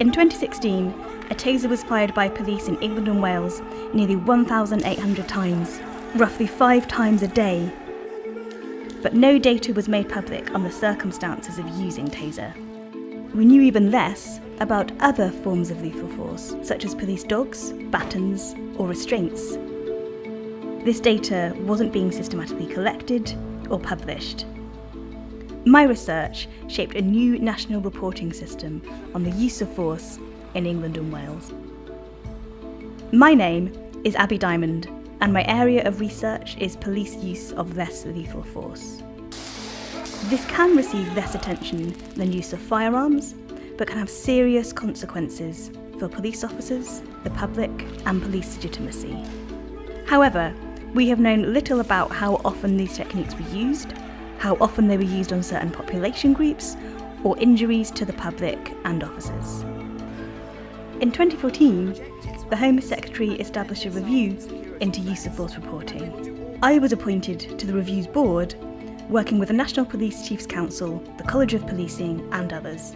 In 2016, a taser was fired by police in England and Wales nearly 1,800 times, roughly 5 times a day. But no data was made public on the circumstances of using taser. We knew even less about other forms of lethal force, such as police dogs, batons, or restraints. This data wasn't being systematically collected or published. My research shaped a new national reporting system on the use of force in England and Wales. My name is Abi Dymond, and my area of research is police use of less lethal force. This can receive less attention than use of firearms, but can have serious consequences for police officers, the public, and police legitimacy. However, we have known little about how often these techniques were used, how often they were used on certain population groups, or injuries to the public and officers. In 2014, the Home Secretary established a review into use of force reporting. I was appointed to the review's board, working with the National Police Chiefs Council, the College of Policing, and others.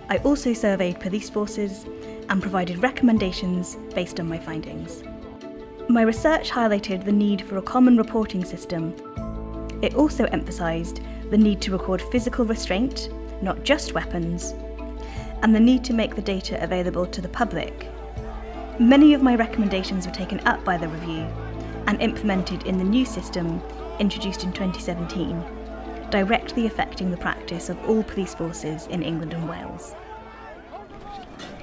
I also surveyed police forces and provided recommendations based on my findings. My research highlighted the need for a common reporting system. It also emphasised the need to record physical restraint, not just weapons, and the need to make the data available to the public. Many of my recommendations were taken up by the review and implemented in the new system introduced in 2017, directly affecting the practice of all police forces in England and Wales.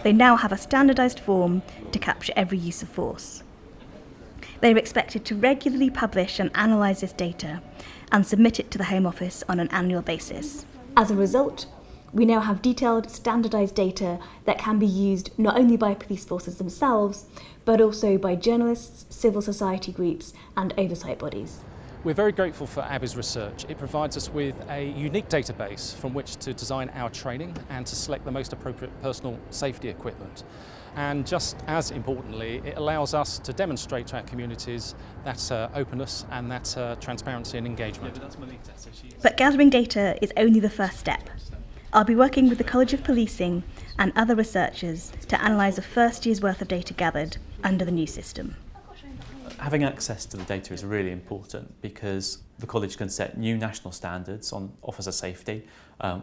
They now have a standardised form to capture every use of force. They are expected to regularly publish and analyse this data and submit it to the Home Office on an annual basis. As a result, we now have detailed, standardised data that can be used not only by police forces themselves, but also by journalists, civil society groups, and oversight bodies. We're very grateful for Abi's research. It provides us with a unique database from which to design our training and to select the most appropriate personal safety equipment. And just as importantly, it allows us to demonstrate to our communities that openness and that transparency and engagement. But gathering data is only the first step. I'll be working with the College of Policing and other researchers to analyse the first year's worth of data gathered under the new system. Having access to the data is really important because the college can set new national standards on officer safety.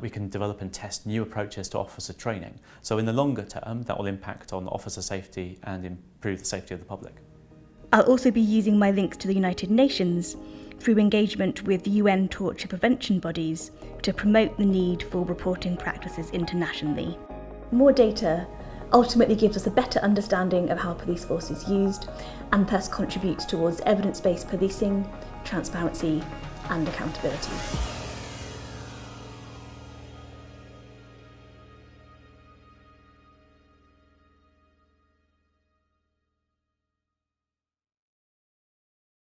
We can develop and test new approaches to officer training. So in the longer term, that will impact on officer safety and improve the safety of the public. I'll also be using my links to the United Nations through engagement with UN torture prevention bodies to promote the need for reporting practices internationally. More data ultimately gives us a better understanding of how police force is used and thus contributes towards evidence-based policing, transparency and accountability.